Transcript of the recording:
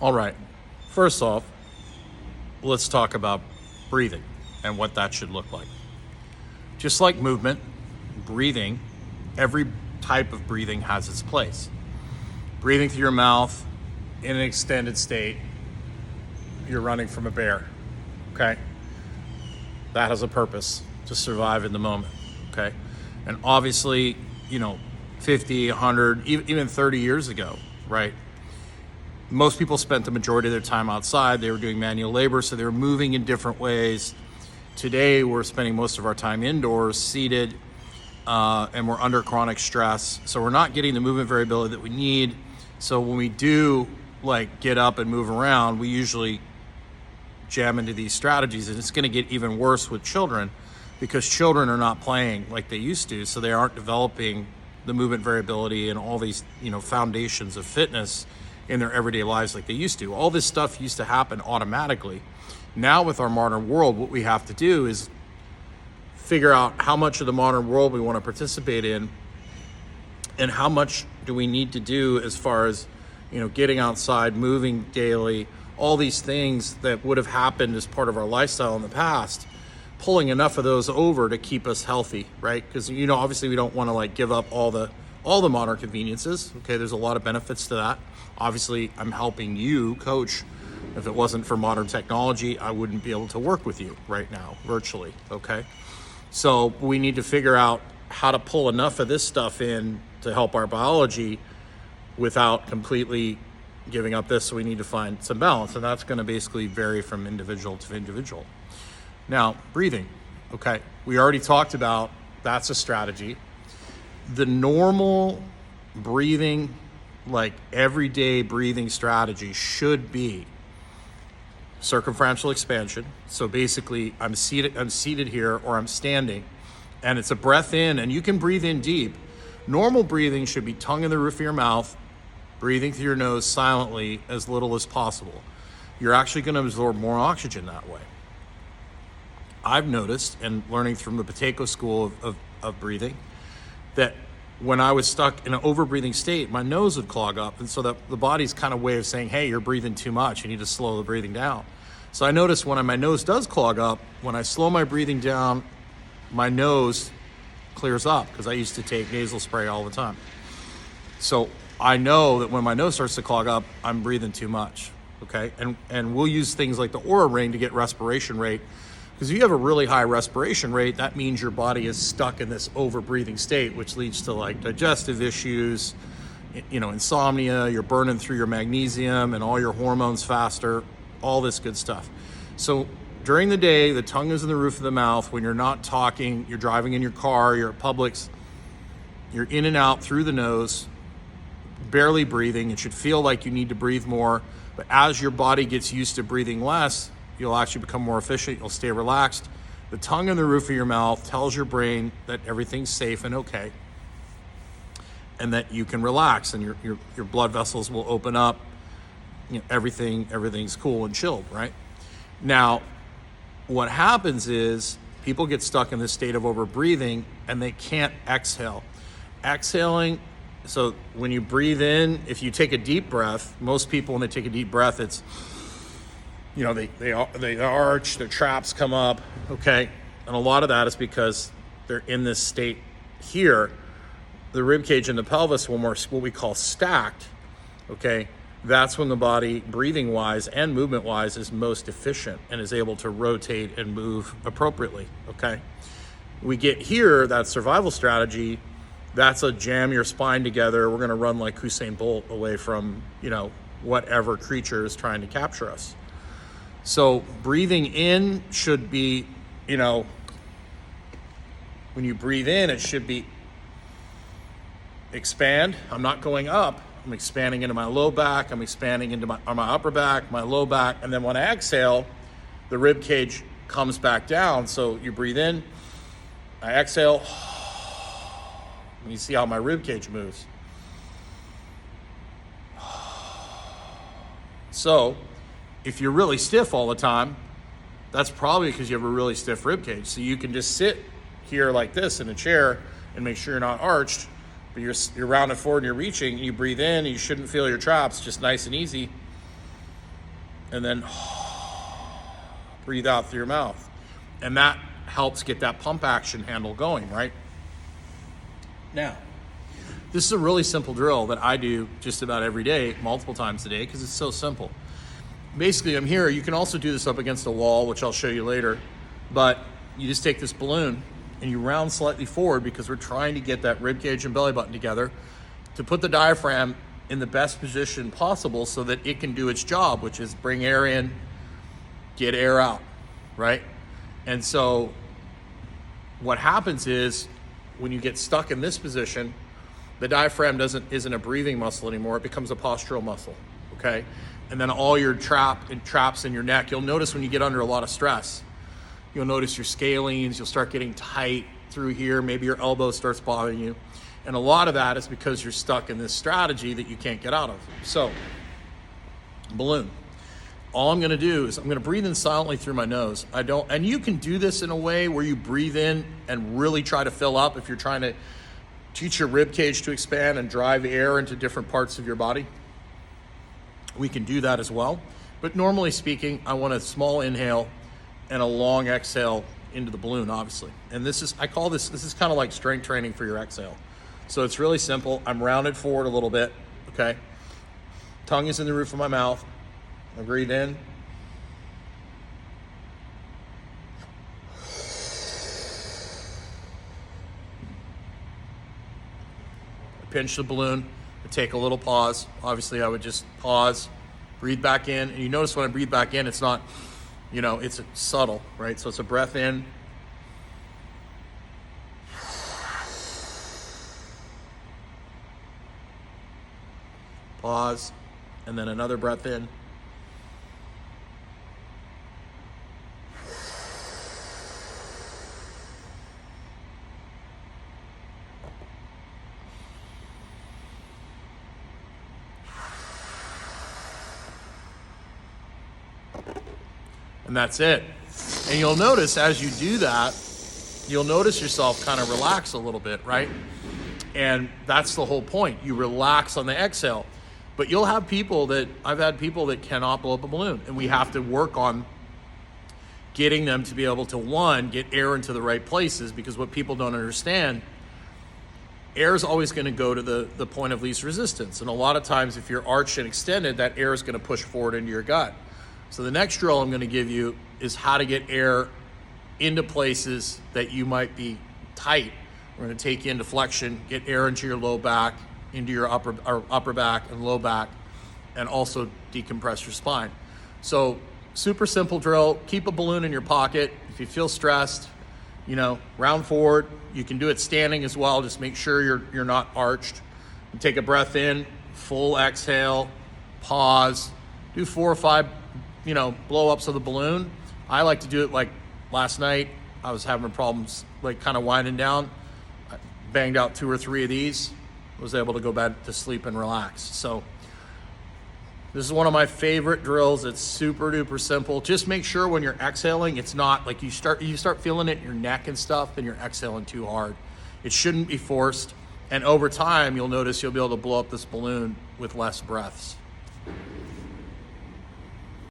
All right. First off, let's talk about breathing and what that should look like. Just like movement, breathing, every type of breathing has its place. Breathing through your mouth in an extended state, you're running from a bear, okay? That has a purpose, to survive in the moment, okay? And obviously, 50, 100, even 30 years ago, right? Most people spent the majority of their time outside. They were doing manual labor, so they were moving in different ways. Today, we're spending most of our time indoors, seated, and we're under chronic stress. So we're not getting the movement variability that we need. So when we do get up and move around, we usually jam into these strategies, and it's going to get even worse with children because children are not playing like they used to. So they aren't developing the movement variability and all these, foundations of fitness in their everyday lives like they used to. All this stuff used to happen automatically. Now with our modern world, what we have to do is figure out how much of the modern world we want to participate in and how much do we need to do as far as, getting outside, moving daily, all these things that would have happened as part of our lifestyle in the past, pulling enough of those over to keep us healthy, right? Because, obviously we don't want to give up all the modern conveniences. Okay, there's a lot of benefits to that. Obviously, I'm helping you coach. If it wasn't for modern technology, I wouldn't be able to work with you right now, virtually, okay? So we need to figure out how to pull enough of this stuff in to help our biology without completely giving up this. So we need to find some balance, and that's going to basically vary from individual to individual. Now, breathing, okay? We already talked about that's a strategy. The normal breathing, everyday breathing strategy should be circumferential expansion. So basically I'm seated here or I'm standing, and it's a breath in, and you can breathe in deep. Normal breathing should be tongue in the roof of your mouth, breathing through your nose silently as little as possible. You're actually going to absorb more oxygen that way. I've noticed, and learning from the Pateco school of breathing, that when I was stuck in an overbreathing state, my nose would clog up. And so that the body's kind of way of saying, hey, you're breathing too much. You need to slow the breathing down. So I noticed when my nose does clog up, when I slow my breathing down, my nose clears up, because I used to take nasal spray all the time. So I know that when my nose starts to clog up, I'm breathing too much, okay? And we'll use things like the Aura Ring to get respiration rate. Because if you have a really high respiration rate, that means your body is stuck in this over-breathing state, which leads to digestive issues, insomnia, you're burning through your magnesium and all your hormones faster, all this good stuff. So during the day, the tongue is in the roof of the mouth. When you're not talking, you're driving in your car, you're at Publix, you're in and out through the nose, barely breathing. It should feel like you need to breathe more. But as your body gets used to breathing less, you'll actually become more efficient. You'll stay relaxed. The tongue in the roof of your mouth tells your brain that everything's safe and okay, and that you can relax, and your blood vessels will open up. Everything's cool and chilled, right? Now, what happens is people get stuck in this state of overbreathing and they can't exhale. Exhaling, so when you breathe in, if you take a deep breath, most people when they take a deep breath, it's they arch, their traps come up, okay? And a lot of that is because they're in this state here. The rib cage and the pelvis, when we're what we call stacked, okay? That's when the body, breathing-wise and movement-wise, is most efficient and is able to rotate and move appropriately, okay? We get here, that survival strategy, that's a jam your spine together. We're gonna run like Usain Bolt away from, whatever creature is trying to capture us. So breathing in should be, when you breathe in, it should be expand. I'm not going up. I'm expanding into my low back. I'm expanding into my upper back, my low back. And then when I exhale, the rib cage comes back down. So you breathe in, I exhale. And you see how my rib cage moves. So if you're really stiff all the time, that's probably because you have a really stiff rib cage. So you can just sit here like this in a chair and make sure you're not arched, but you're rounded forward and you're reaching, and you breathe in, and you shouldn't feel your traps, just nice and easy. and then breathe out through your mouth. And that helps get that pump action handle going, right? Now, this is a really simple drill that I do just about every day, multiple times a day, because it's so simple. Basically, I'm here. You can also do this up against a wall, which I'll show you later. But you just take this balloon and you round slightly forward, because we're trying to get that rib cage and belly button together to put the diaphragm in the best position possible so that it can do its job, which is bring air in, get air out, right? And so what happens is when you get stuck in this position, the diaphragm isn't a breathing muscle anymore. It becomes a postural muscle, okay? And then all your traps in your neck, you'll notice when you get under a lot of stress, you'll notice your scalenes, you'll start getting tight through here, maybe your elbow starts bothering you. And a lot of that is because you're stuck in this strategy that you can't get out of. So, balloon. All I'm gonna do is I'm gonna breathe in silently through my nose. And you can do this in a way where you breathe in and really try to fill up if you're trying to teach your rib cage to expand and drive air into different parts of your body. We can do that as well. But normally speaking, I want a small inhale and a long exhale into the balloon, obviously. And this is kind of like strength training for your exhale. So it's really simple. I'm rounded forward a little bit, okay? Tongue is in the roof of my mouth. I breathe in. I pinch the balloon. I take a little pause. Obviously, I would just pause, breathe back in. And you notice when I breathe back in, it's not, it's subtle, right? So it's a breath in. Pause, and then another breath in. And that's it. And you'll notice as you do that, you'll notice yourself kind of relax a little bit, right? And that's the whole point. You relax on the exhale. But I've had people that cannot blow up a balloon, and we have to work on getting them to be able to, one, get air into the right places, because what people don't understand, air is always going to go to the point of least resistance. And a lot of times if you're arched and extended, that air is going to push forward into your gut. So the next drill I'm going to give you is how to get air into places that you might be tight. We're going to take you into flexion, get air into your low back, into your upper back and low back, and also decompress your spine. So super simple drill. Keep a balloon in your pocket. If you feel stressed, round forward. You can do it standing as well. Just make sure you're not arched. And take a breath in, full exhale, pause, do 4 or 5 blow ups of the balloon. I like to do it like last night. I was having problems like kind of winding down. I banged out 2 or 3 of these. Was able to go back to sleep and relax. So this is one of my favorite drills. It's super duper simple. Just make sure when you're exhaling, it's not like you start feeling it in your neck and stuff, and you're exhaling too hard. It shouldn't be forced. And over time, you'll notice you'll be able to blow up this balloon with less breaths.